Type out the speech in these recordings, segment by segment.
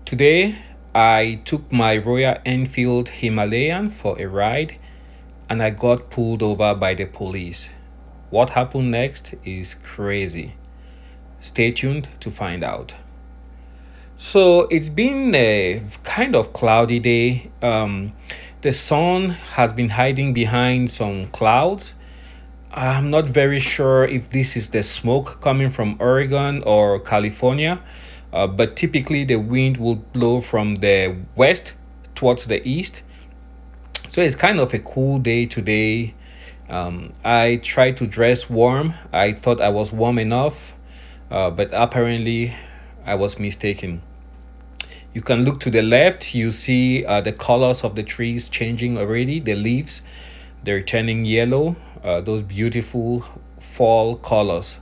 Today, I took my Royal Enfield Himalayan for a ride and I got pulled over by the police. What happened next is crazy. Stay tuned to find out. So it's been a kind of cloudy day. The sun has been hiding behind some clouds. I'm not very sure if this is the smoke coming from Oregon or California, but typically the wind will blow from the west towards the east. So it's kind of a cool day today. I tried to dress warm. I thought I was warm enough, but apparently I was mistaken. You can look to the left, you see the colors of the trees changing already, the leaves, they're turning yellow, those beautiful fall colors.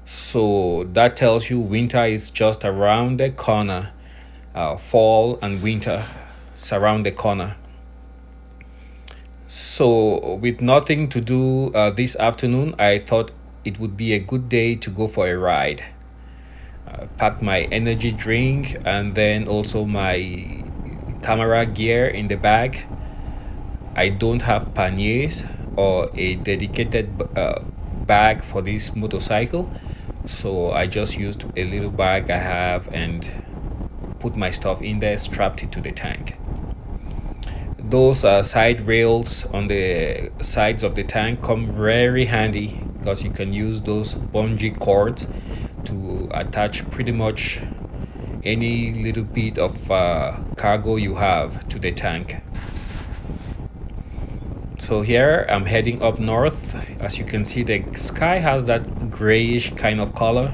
So that tells you winter is just around the corner. Fall and winter surround the corner. So, with nothing to do this afternoon, I thought it would be a good day to go for a ride. Packed my energy drink and then also my camera gear in the bag. I don't have panniers or a dedicated bag for this motorcycle, so I just used a little bag I have and put my stuff in there, strapped it to the tank. Those side rails on the sides of the tank come very handy because you can use those bungee cords to attach pretty much any little bit of cargo you have to the tank. So here I'm heading up north. As you can see, the sky has that grayish kind of color.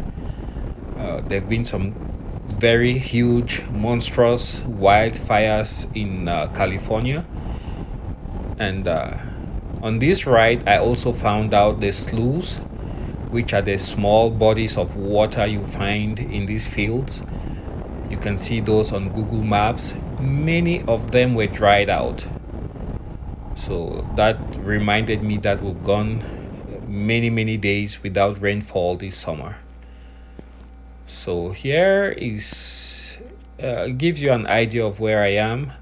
There have been some very huge, monstrous wildfires in California. And on this ride, I also found out the sloughs, which are the small bodies of water you find in these fields. You can see those on Google Maps. Many of them were dried out. So that reminded me that we've gone many days without rainfall this summer. So here is gives you an idea of where I am,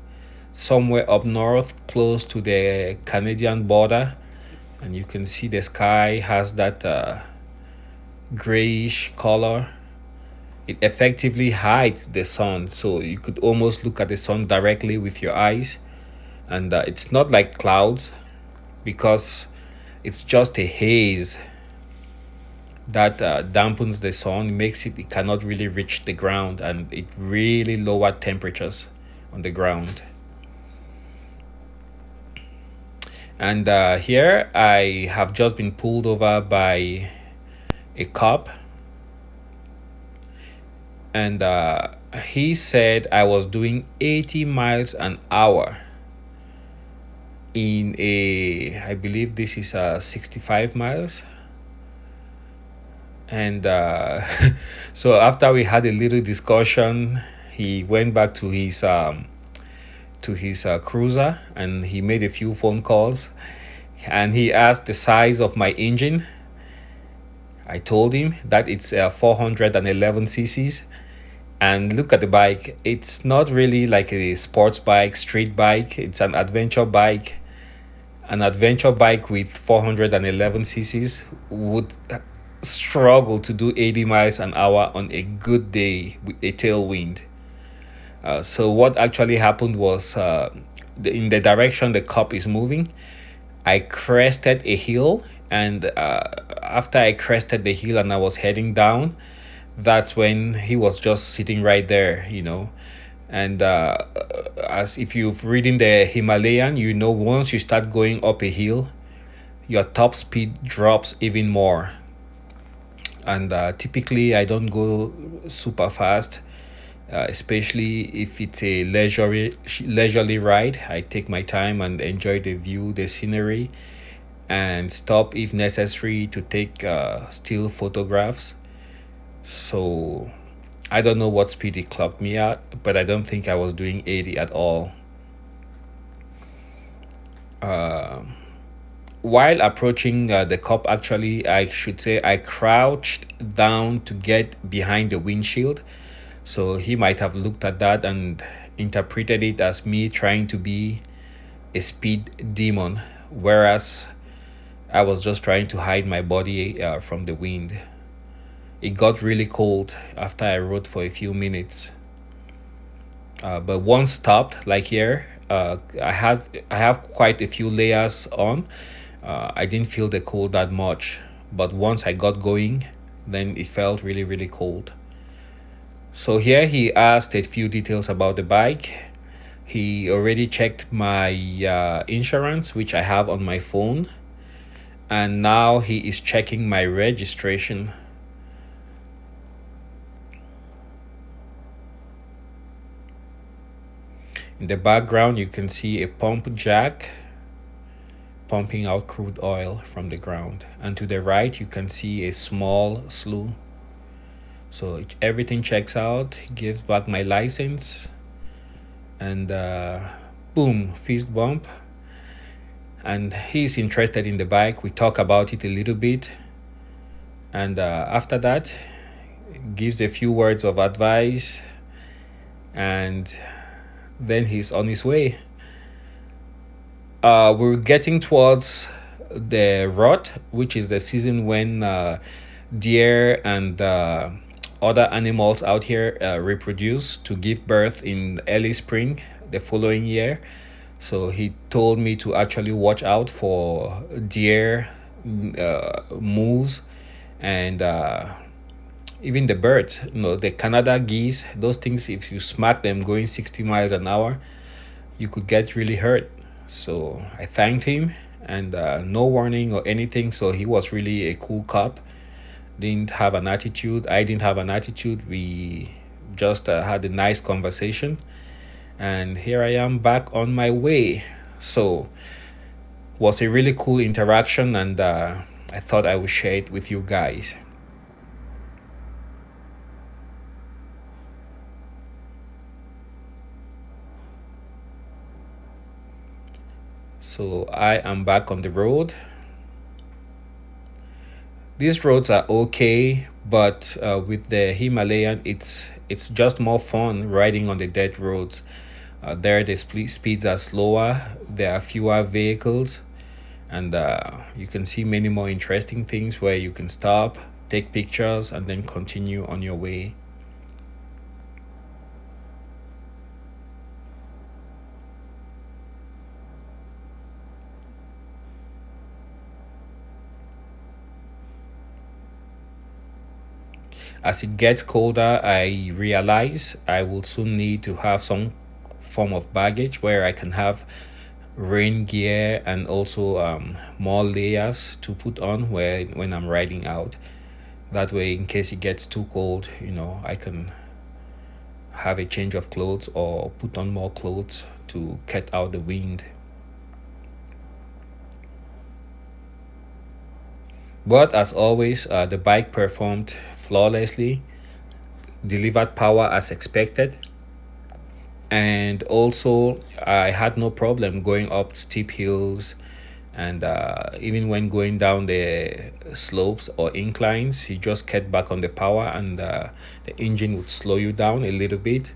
somewhere up north, close to the Canadian border, and you can see the sky has that grayish color. It effectively hides the sun, so you could almost look at the sun directly with your eyes, and it's not like clouds because it's just a haze that dampens the sun, makes it cannot really reach the ground, and it really lower temperatures on the ground. And here I have just been pulled over by a cop, and he said I was doing 80 miles an hour in I believe this is 65 miles. And so after we had a little discussion, he went back to his cruiser and he made a few phone calls, and he asked the size of my engine. I told him that it's 411 cc's, and look at the bike. It's not really like a sports bike, street bike. It's an adventure bike. An adventure bike with 411 cc's would struggle to do 80 miles an hour on a good day with a tailwind. So what actually happened was, in the direction the cop is moving, I crested a hill, and after I crested the hill and I was heading down, that's when he was just sitting right there, And as if you've ridden the Himalayan, once you start going up a hill, your top speed drops even more. And typically I don't go super fast, especially if it's a leisurely ride. I take my time and enjoy the view, the scenery, and stop if necessary to take still photographs. So I don't know what speed it clocked me at, but I don't think I was doing 80 at all. While approaching the cop, actually, I should say I crouched down to get behind the windshield So he might have looked at that and interpreted it as me trying to be a speed demon, whereas I was just trying to hide my body from the wind. It got really cold after I rode for a few minutes. But once stopped, like here, I have quite a few layers on. I didn't feel the cold that much, but once I got going, then it felt really really cold. So here he asked a few details about the bike. He already checked my insurance, which I have on my phone, and now he is checking my registration. In the background, you can see a pump jack pumping out crude oil from the ground. And to the right, you can see a small slough. So everything checks out, gives back my license, and boom, fist bump. And he's interested in the bike. We talk about it a little bit. And after that, gives a few words of advice, and then he's on his way. We're getting towards the rut, which is the season when deer and other animals out here reproduce to give birth in early spring the following year. So he told me to actually watch out for deer, moose, and even the birds. The Canada geese. Those things, if you smack them going 60 miles an hour, you could get really hurt. So I thanked him, and no warning or anything. So he was really a cool cop. Didn't have an attitude. I didn't have an attitude. We just had a nice conversation, and here I am back on my way. So was a really cool interaction, and I thought I would share it with you guys. So I am back on the road. These roads are okay, but with the Himalayan, it's just more fun riding on the dirt roads. There, the speeds are slower. There are fewer vehicles, and you can see many more interesting things where you can stop, take pictures, and then continue on your way. As it gets colder, I realize I will soon need to have some form of baggage where I can have rain gear and also more layers to put on when I'm riding out. That way, in case it gets too cold, I can have a change of clothes or put on more clothes to cut out the wind. But as always, the bike performed flawlessly, delivered power as expected, and also I had no problem going up steep hills, and even when going down the slopes or inclines, you just kept back on the power, and the engine would slow you down a little bit.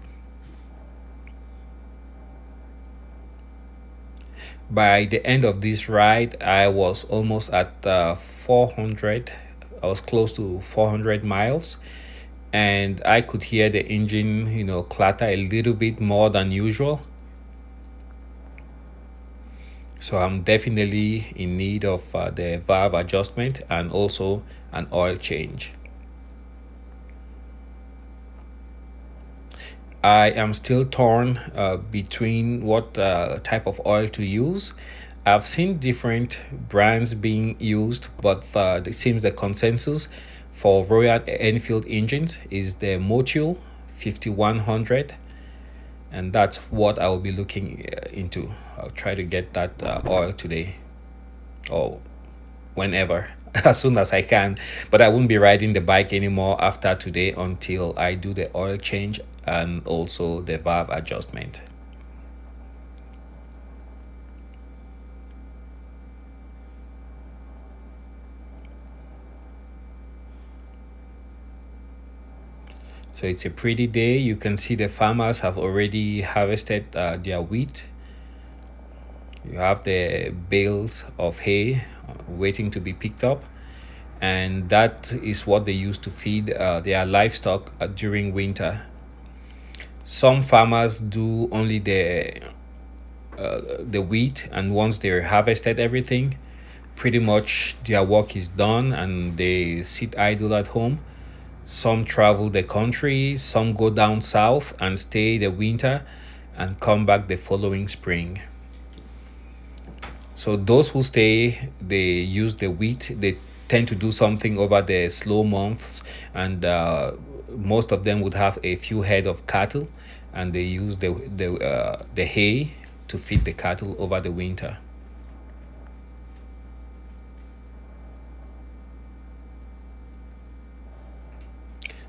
By the end of this ride, I was almost at 400. I was close to 400 miles, and I could hear the engine, clatter a little bit more than usual. So I'm definitely in need of the valve adjustment and also an oil change. I am still torn between what type of oil to use. I've seen different brands being used, but it seems the consensus for Royal Enfield engines is the Motul 5100, and that's what I will be looking into. I'll try to get that oil today or whenever, as soon as I can. But I won't be riding the bike anymore after today until I do the oil change and also the valve adjustment. So it's a pretty day. You can see the farmers have already harvested their wheat. You have the bales of hay waiting to be picked up, and that is what they use to feed their livestock during winter. Some farmers do only the wheat, and once they harvested everything, pretty much their work is done and they sit idle at home. Some travel the country, some go down south and stay the winter and come back the following spring. So those who stay, they use the wheat. They tend to do something over the slow months, and most of them would have a few head of cattle, and they use the hay to feed the cattle over the winter.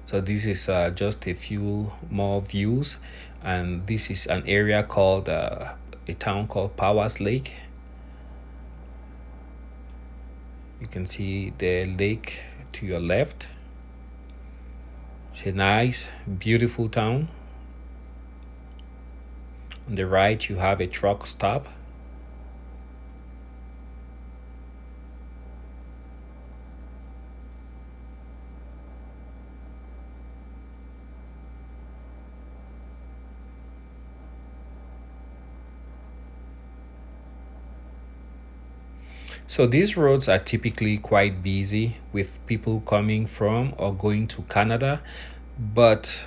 So this is just a few more views, and this is an area called a town called Powers Lake. You can see the lake to your left. It's a nice, beautiful town. On the right, you have a truck stop. So these roads are typically quite busy with people coming from or going to Canada, but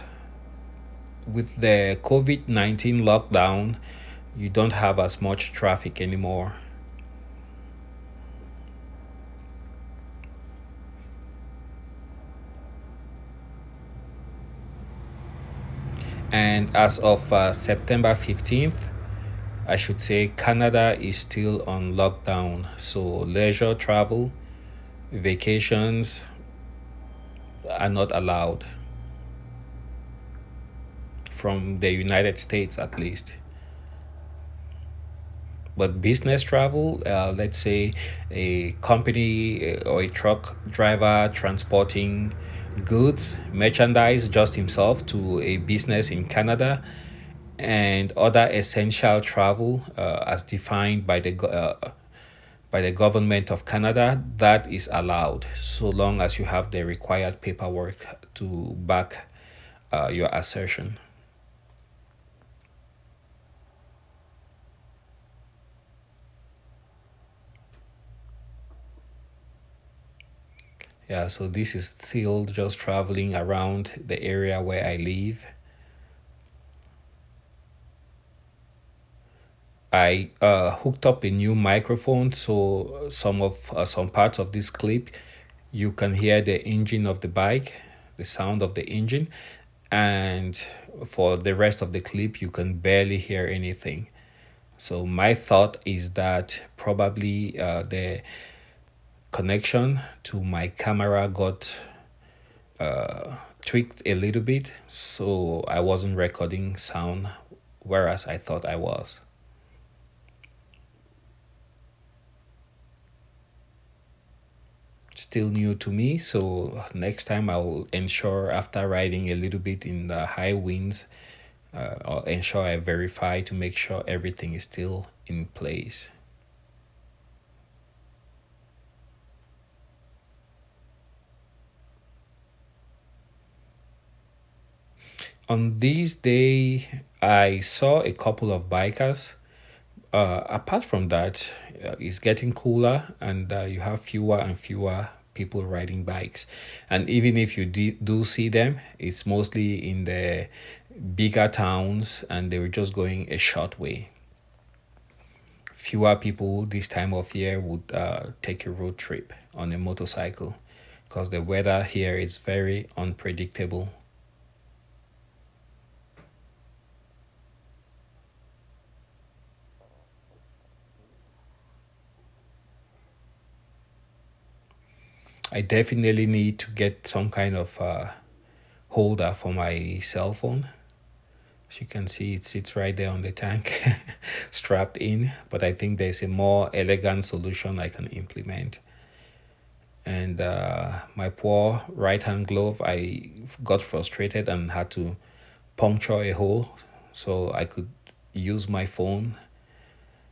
with the COVID-19 lockdown, you don't have as much traffic anymore. And as of September 15th, I should say Canada is still on lockdown. So leisure travel, vacations are not allowed from the United States at least. But business travel, let's say a company or a truck driver transporting goods, merchandise, just himself to a business in Canada, and other essential travel as defined by the government of Canada, that is allowed so long as you have the required paperwork to back your assertion. Yeah, so this is still just traveling around the area where I live. I hooked up a new microphone, so some parts of this clip you can hear the engine of the bike, the sound of the engine, and for the rest of the clip you can barely hear anything. So my thought is that probably the connection to my camera got tweaked a little bit, so I wasn't recording sound, whereas I thought I was. Still new to me, so next time I'll ensure after riding a little bit in the high winds, I'll ensure I verify to make sure everything is still in place. On this day, I saw a couple of bikers. Apart from that, it's getting cooler and you have fewer and fewer people riding bikes. And even if you do see them, it's mostly in the bigger towns and they were just going a short way. Fewer people this time of year would take a road trip on a motorcycle because the weather here is very unpredictable. I definitely need to get some kind of holder for my cell phone. As you can see, it sits right there on the tank, strapped in. But I think there's a more elegant solution I can implement. and my poor right hand glove, I got frustrated and had to puncture a hole so I could use my phone,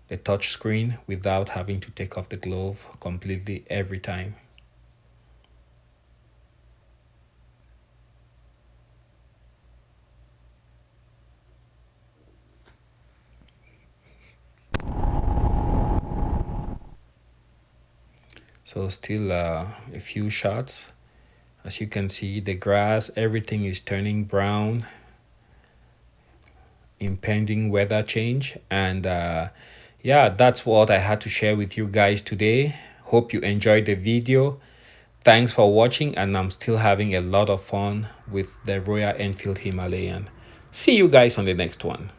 the touch screen, without having to take off the glove completely every time. So still a few shots. As you can see, the grass, everything is turning brown, impending weather change. And yeah, that's what I had to share with you guys today. Hope you enjoyed the video. Thanks for watching, and I'm still having a lot of fun with the Royal Enfield Himalayan. See you guys on the next one.